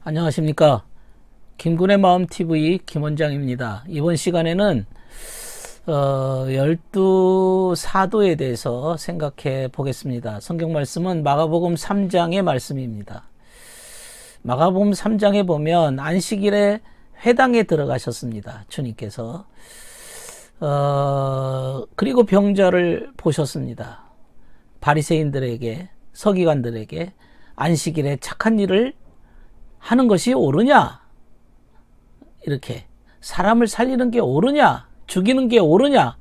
안녕하십니까. 김군의 마음TV 김원장입니다. 이번 시간에는 12사도에 대해서 생각해 보겠습니다. 성경 말씀은 마가복음 3장의 말씀입니다. 마가복음 3장에 보면 안식일에 회당에 들어가셨습니다. 주님께서. 그리고 병자를 보셨습니다. 바리새인들에게, 서기관들에게 안식일에 착한 일을 하는 것이 옳으냐? 이렇게 사람을 살리는 게 옳으냐? 죽이는 게 옳으냐?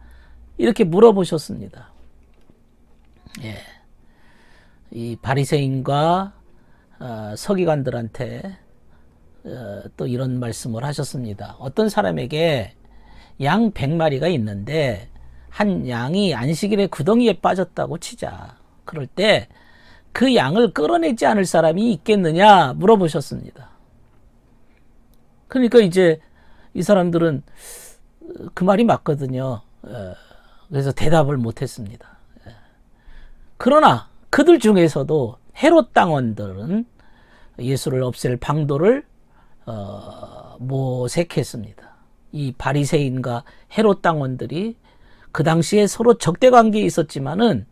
이렇게 물어보셨습니다. 예. 이 바리새인과 서기관들한테 또 이런 말씀을 하셨습니다. 어떤 사람에게 양 100마리가 있는데 한 양이 안식일에 구덩이에 빠졌다고 치자. 그럴 때 그 양을 끌어내지 않을 사람이 있겠느냐 물어보셨습니다. 그러니까 이제 이 사람들은 그 말이 맞거든요. 그래서 대답을 못했습니다. 그러나 그들 중에서도 헤롯 당원들은 예수를 없앨 방도를 모색했습니다. 이 바리새인과 헤롯 당원들이 그 당시에 서로 적대 관계에 있었지만은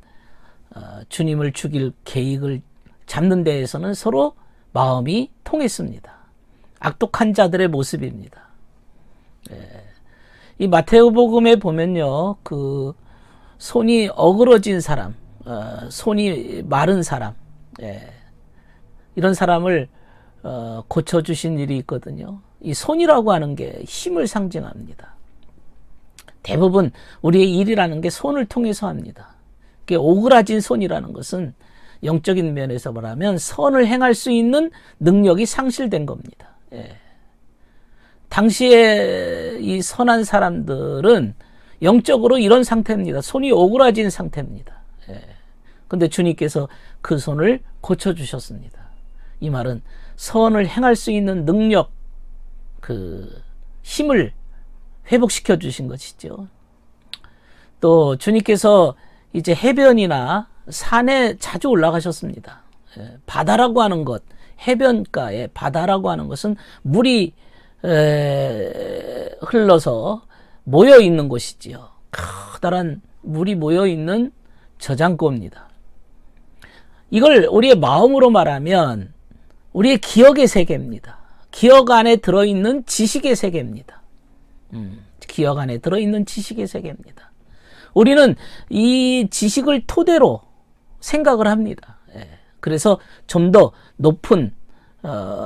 주님을 죽일 계획을 잡는 데에서는 서로 마음이 통했습니다. 악독한 자들의 모습입니다. 이 마태복음에 보면요, 그 손이 어그러진 사람, 손이 마른 사람, 이런 사람을 고쳐주신 일이 있거든요. 이 손이라고 하는 게 힘을 상징합니다. 대부분 우리의 일이라는 게 손을 통해서 합니다. 오그라진 손이라는 것은 영적인 면에서 말하면 선을 행할 수 있는 능력이 상실된 겁니다. 당시에 이 선한 사람들은 영적으로 이런 상태입니다. 손이 오그라진 상태입니다. 근데 주님께서 그 손을 고쳐주셨습니다. 이 말은 선을 행할 수 있는 능력, 그 힘을 회복시켜 주신 것이죠. 또 주님께서 이제 해변이나 산에 자주 올라가셨습니다. 바다라고 하는 것, 해변가에 바다라고 하는 것은 물이 흘러서 모여 있는 곳이지요. 커다란 물이 모여 있는 저장고입니다. 이걸 우리의 마음으로 말하면 우리의 기억의 세계입니다. 기억 안에 들어있는 지식의 세계입니다. 기억 안에 들어있는 지식의 세계입니다. 우리는 이 지식을 토대로 생각을 합니다. 그래서 좀 더 높은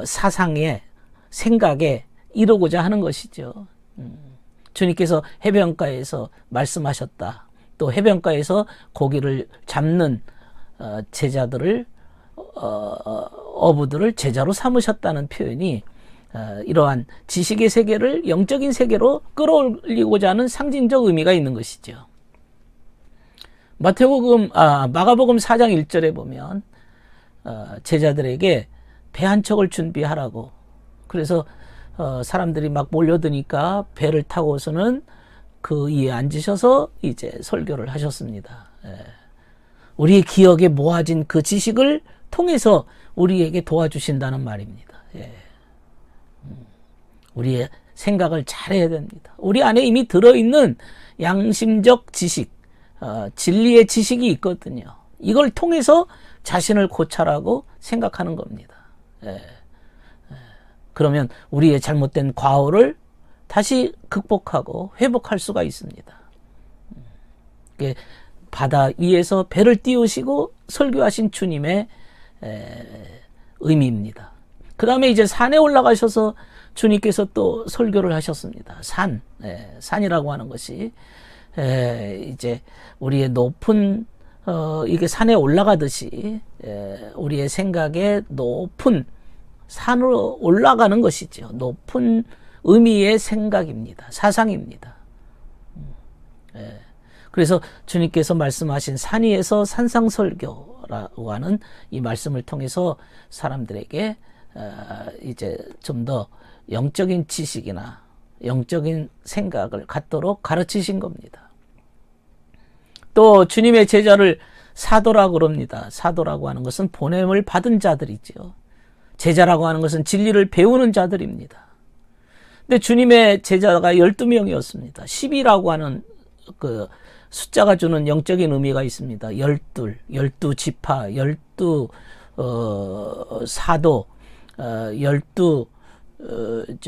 사상의 생각에 이루고자 하는 것이죠. 주님께서 해변가에서 말씀하셨다. 또 해변가에서 고기를 잡는 제자들을 어부들을 제자로 삼으셨다는 표현이 이러한 지식의 세계를 영적인 세계로 끌어올리고자 하는 상징적 의미가 있는 것이죠. 마가복음 4장 1절에 보면 제자들에게 배 한 척을 준비하라고. 그래서 사람들이 막 몰려드니까 배를 타고서는 그 위에 앉으셔서 이제 설교를 하셨습니다. 우리의 기억에 모아진 그 지식을 통해서 우리에게 도와주신다는 말입니다. 우리의 생각을 잘해야 됩니다. 우리 안에 이미 들어있는 양심적 지식, 진리의 지식이 있거든요. 이걸 통해서 자신을 고찰하고 생각하는 겁니다. 그러면 우리의 잘못된 과오를 다시 극복하고 회복할 수가 있습니다. 바다 위에서 배를 띄우시고 설교하신 주님의 의미입니다. 그 다음에 이제 산에 올라가셔서 주님께서 또 설교를 하셨습니다. 산이라고 하는 것이 이제 우리의 높은 이게 산에 올라가듯이 우리의 생각에 높은 산으로 올라가는 것이죠. 높은 의미의 생각입니다. 사상입니다. 그래서 주님께서 말씀하신 산 위에서 산상설교라고 하는 이 말씀을 통해서 사람들에게 이제 좀 더 영적인 지식이나 영적인 생각을 갖도록 가르치신 겁니다. 또 주님의 제자를 사도라고 그럽니다. 사도라고 하는 것은 보냄을 받은 자들이죠. 제자라고 하는 것은 진리를 배우는 자들입니다. 근데 주님의 제자가 12명이었습니다. 10이라고 하는 그 숫자가 주는 영적인 의미가 있습니다. 12지파, 12사도, 12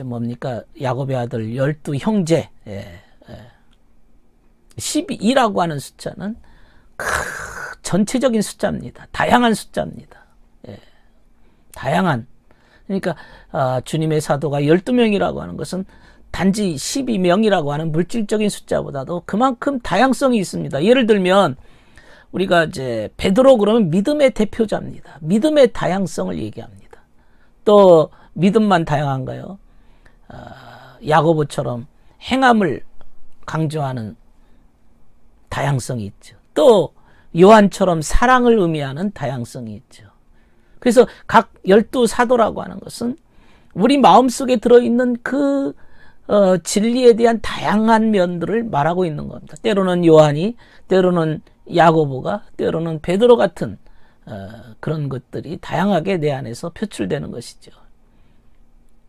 뭡니까? 야곱의 아들 12형제. 12라고 하는 숫자는 전체적인 숫자입니다. 다양한 숫자입니다. 다양한. 그러니까 주님의 사도가 12명이라고 하는 것은 단지 12명이라고 하는 물질적인 숫자보다도 그만큼 다양성이 있습니다. 예를 들면 우리가 이제 베드로 그러면 믿음의 대표자입니다. 믿음의 다양성을 얘기합니다. 또 믿음만 다양한가요? 야고보처럼 행함을 강조하는 다양성이 있죠. 또 요한처럼 사랑을 의미하는 다양성이 있죠. 그래서 각 12사도라고 하는 것은 우리 마음속에 들어있는 그 진리에 대한 다양한 면들을 말하고 있는 겁니다. 때로는 요한이, 때로는 야고보가, 때로는 베드로 같은 그런 것들이 다양하게 내 안에서 표출되는 것이죠.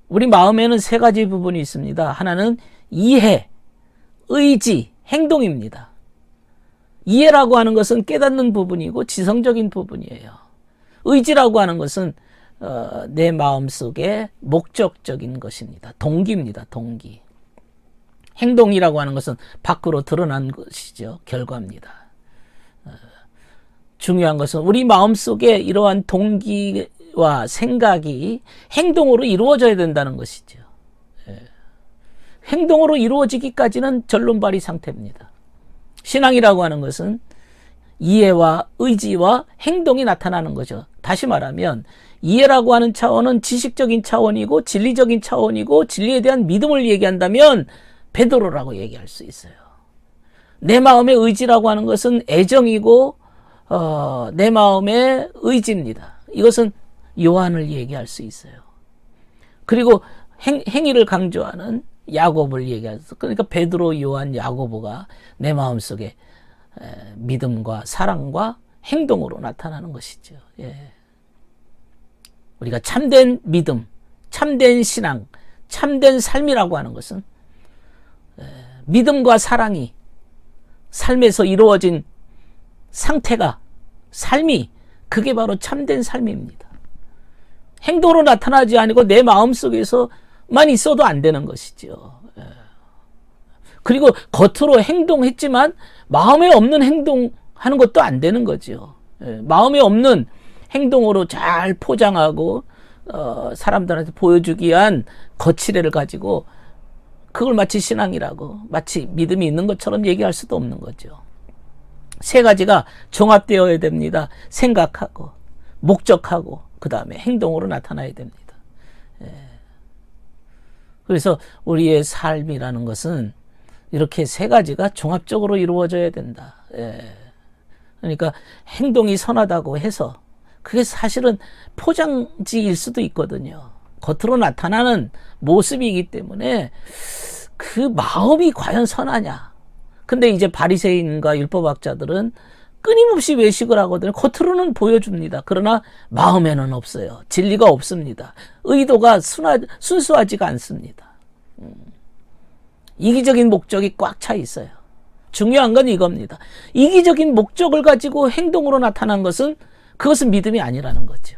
우리 마음에는 세 가지 부분이 있습니다. 하나는 이해, 의지, 행동입니다. 이해라고 하는 것은 깨닫는 부분이고 지성적인 부분이에요. 의지라고 하는 것은 내 마음속에 목적적인 것입니다. 동기입니다. 동기. 행동이라고 하는 것은 밖으로 드러난 것이죠. 결과입니다. 중요한 것은 우리 마음속에 이러한 동기와 생각이 행동으로 이루어져야 된다는 것이죠. 행동으로 이루어지기까지는 전론발의 상태입니다. 신앙이라고 하는 것은 이해와 의지와 행동이 나타나는 거죠. 다시 말하면 이해라고 하는 차원은 지식적인 차원이고 진리적인 차원이고 진리에 대한 믿음을 얘기한다면 베드로라고 얘기할 수 있어요. 내 마음의 의지라고 하는 것은 애정이고 내 마음의 의지입니다. 이것은 요한을 얘기할 수 있어요. 그리고 행위를 강조하는 야고보를 얘기해서 그러니까 베드로, 요한, 야고보가 내 마음속에 믿음과 사랑과 행동으로 나타나는 것이죠. 우리가 참된 믿음, 참된 신앙, 참된 삶이라고 하는 것은 믿음과 사랑이 삶에서 이루어진 상태가 삶이 그게 바로 참된 삶입니다. 행동으로 나타나지 않고 내 마음속에서만 있어도 안 되는 것이죠. 그리고 겉으로 행동했지만 마음에 없는 행동하는 것도 안 되는 거죠. 마음에 없는 행동으로 잘 포장하고 사람들한테 보여주기 위한 거칠애를 가지고 그걸 마치 신앙이라고 마치 믿음이 있는 것처럼 얘기할 수도 없는 거죠. 세 가지가 종합되어야 됩니다. 생각하고 목적하고 그 다음에 행동으로 나타나야 됩니다. 그래서 우리의 삶이라는 것은 이렇게 세 가지가 종합적으로 이루어져야 된다. 그러니까 행동이 선하다고 해서 그게 사실은 포장지일 수도 있거든요. 겉으로 나타나는 모습이기 때문에 그 마음이 과연 선하냐. 근데 이제 바리새인과 율법학자들은 끊임없이 외식을 하거든요. 겉으로는 보여줍니다. 그러나 마음에는 없어요. 진리가 없습니다. 의도가 순수하지가 않습니다. 이기적인 목적이 꽉 차 있어요. 중요한 건 이겁니다. 이기적인 목적을 가지고 행동으로 나타난 것은 그것은 믿음이 아니라는 거죠.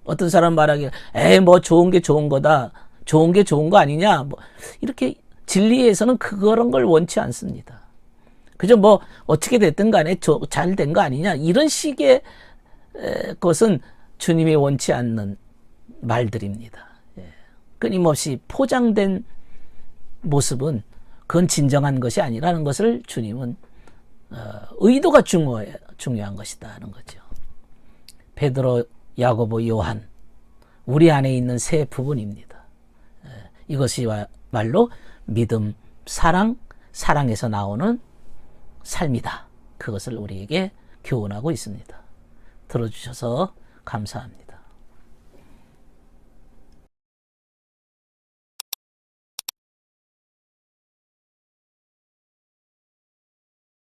어떤 사람 말하기에 뭐 좋은 게 좋은 거다. 좋은 게 좋은 거 아니냐. 뭐 이렇게 진리에서는 그런 걸 원치 않습니다. 그저 뭐 어떻게 됐든 간에 잘 된 거 아니냐. 이런 식의 것은 주님이 원치 않는 말들입니다. 끊임없이 포장된 모습은 그건 진정한 것이 아니라는 것을 주님은 의도가 중요한 것이다 하는 거죠. 베드로, 야고보, 요한 우리 안에 있는 세 부분입니다. 이것이 말로 믿음, 사랑, 사랑에서 나오는 삶이다. 그것을 우리에게 교훈하고 있습니다. 들어주셔서 감사합니다.